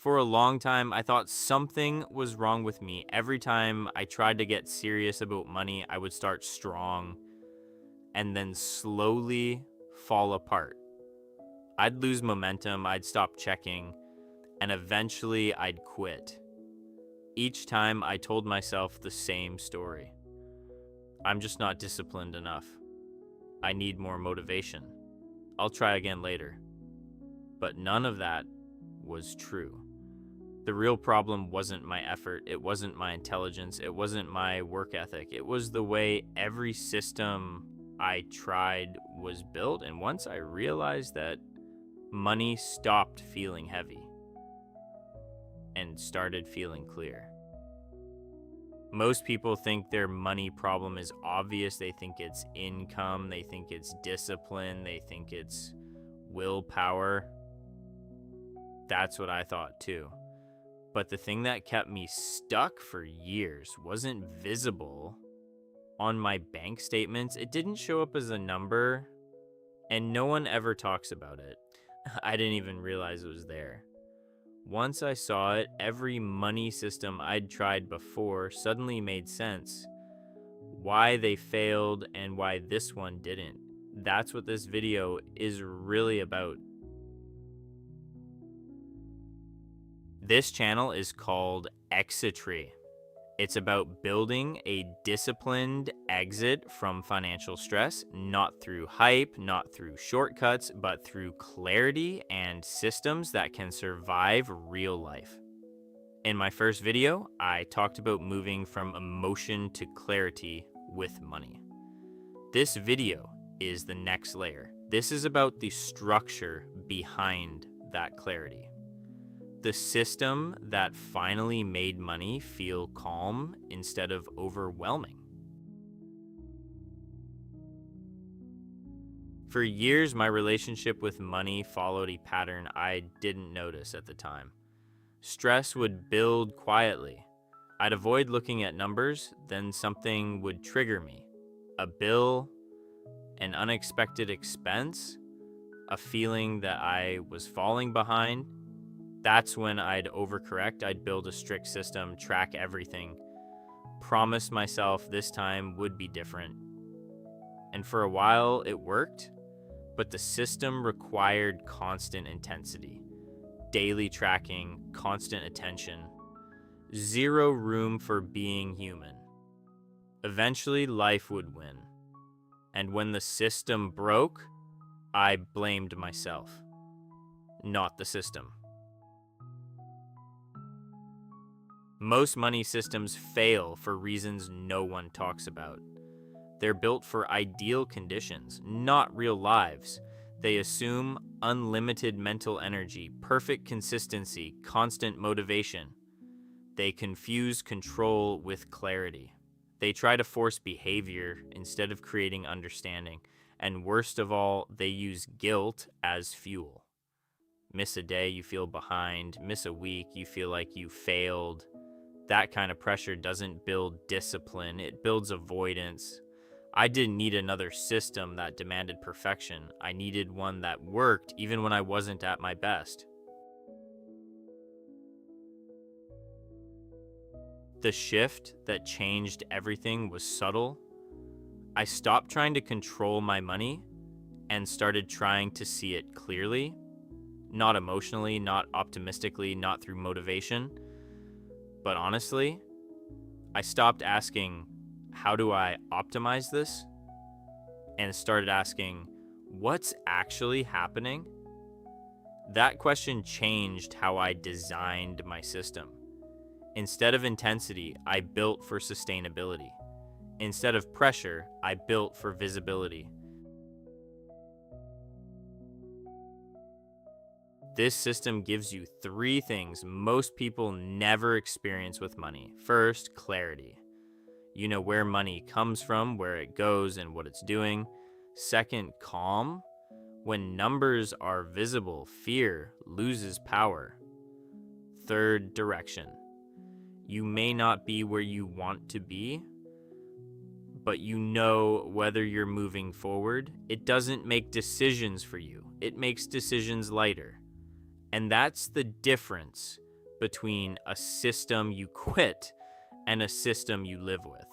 For a long time, I thought something was wrong with me. Every time I tried to get serious about money, I would start strong and then slowly fall apart. I'd lose momentum, I'd stop checking, and eventually I'd quit. Each time I told myself the same story. I'm just not disciplined enough. I need more motivation. I'll try again later. But none of that was true. The real problem wasn't my effort, it wasn't my intelligence, it wasn't my work ethic. It was the way every system I tried was built, and once I realized that, money stopped feeling heavy and started feeling clear. Most people think their money problem is obvious. They think it's income, they think it's discipline, they think it's willpower. That's what I thought too. But the thing that kept me stuck for years wasn't visible on my bank statements. It didn't show up as a number, and no one ever talks about it. I didn't even realize it was there. Once I saw it, every money system I'd tried before suddenly made sense. Why they failed and why this one didn't. That's what this video is really about. This channel is called Exitry. It's about building a disciplined exit from financial stress, not through hype, not through shortcuts, but through clarity and systems that can survive real life. In my first video, I talked about moving from emotion to clarity with money. This video is the next layer. This is about the structure behind that clarity. The system that finally made money feel calm instead of overwhelming. For years, my relationship with money followed a pattern I didn't notice at the time. Stress would build quietly. I'd avoid looking at numbers, then something would trigger me. A bill, an unexpected expense, a feeling that I was falling behind. That's when I'd overcorrect. I'd build a strict system, track everything, promise myself this time would be different. And for a while it worked, but the system required constant intensity, daily tracking, constant attention, zero room for being human. Eventually life would win. And when the system broke, I blamed myself, not the system. Most money systems fail for reasons no one talks about. They're built for ideal conditions, not real lives. They assume unlimited mental energy, perfect consistency, constant motivation. They confuse control with clarity. They try to force behavior instead of creating understanding. And worst of all, they use guilt as fuel. Miss a day, you feel behind. Miss a week, you feel like you failed. That kind of pressure doesn't build discipline, it builds avoidance. I didn't need another system that demanded perfection. I needed one that worked even when I wasn't at my best. The shift that changed everything was subtle. I stopped trying to control my money and started trying to see it clearly, not emotionally, not optimistically, not through motivation. But honestly, I stopped asking, how do I optimize this? And started asking, what's actually happening? That question changed how I designed my system. Instead of intensity, I built for sustainability. Instead of pressure, I built for visibility. This system gives you 3 things most people never experience with money. First, clarity. You know where money comes from, where it goes, and what it's doing. Second, calm. When numbers are visible, fear loses power. Third, direction. You may not be where you want to be, but you know whether you're moving forward. It doesn't make decisions for you. It makes decisions lighter. And that's the difference between a system you quit and a system you live with.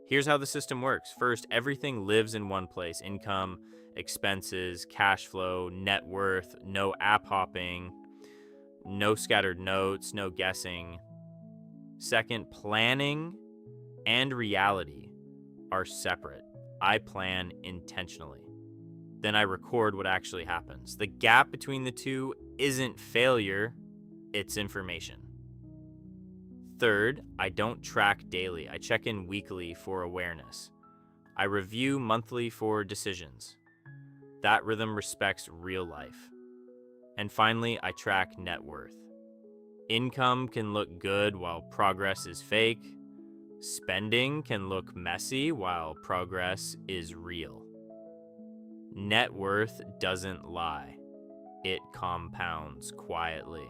Here's how the system works. First, everything lives in one place: income, expenses, cash flow, net worth, no app hopping, no scattered notes, no guessing. Second, planning and reality are separate. I plan intentionally. Then I record what actually happens. The gap between the two isn't failure, it's information. Third, I don't track daily. I check in weekly for awareness. I review monthly for decisions. That rhythm respects real life. And finally, I track net worth. Income can look good while progress is fake. Spending can look messy while progress is real. Net worth doesn't lie. It compounds quietly.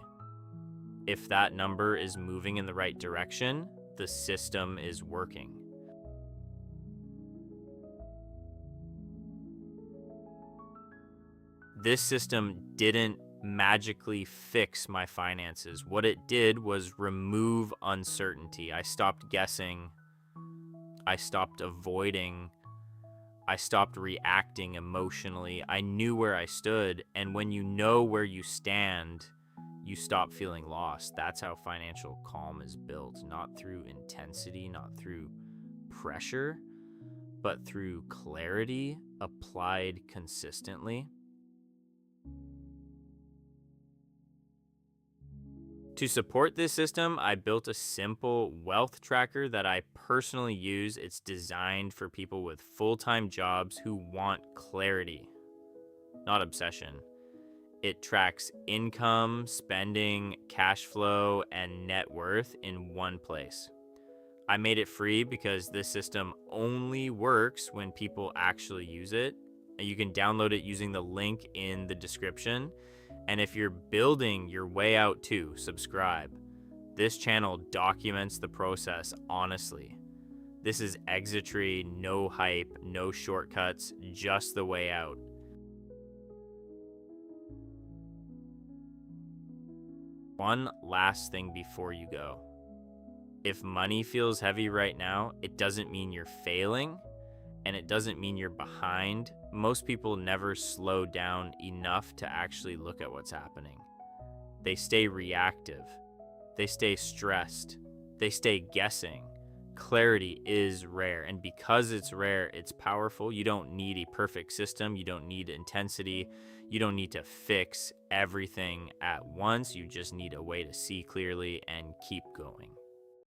If that number is moving in the right direction, the system is working. This system didn't magically fix my finances. What it did was remove uncertainty. I stopped guessing. I stopped avoiding. I stopped reacting emotionally. I knew where I stood. And when you know where you stand, you stop feeling lost. That's how financial calm is built. Not through intensity, not through pressure, but through clarity applied consistently. To support this system, I built a simple wealth tracker that I personally use. It's designed for people with full-time jobs who want clarity, not obsession. It tracks income, spending, cash flow, and net worth in one place. I made it free because this system only works when people actually use it. You can download it using the link in the description. And if you're building your way out too, subscribe. This channel documents the process honestly. This is Exitry, no hype, no shortcuts, just the way out. One last thing before you go. If money feels heavy right now, it doesn't mean you're failing, and it doesn't mean you're behind. Most people never slow down enough to actually look at what's happening. They stay reactive. They stay stressed. They stay guessing. Clarity is rare, and because it's rare, it's powerful. You don't need a perfect system. You don't need intensity. You don't need to fix everything at once. You just need a way to see clearly and keep going.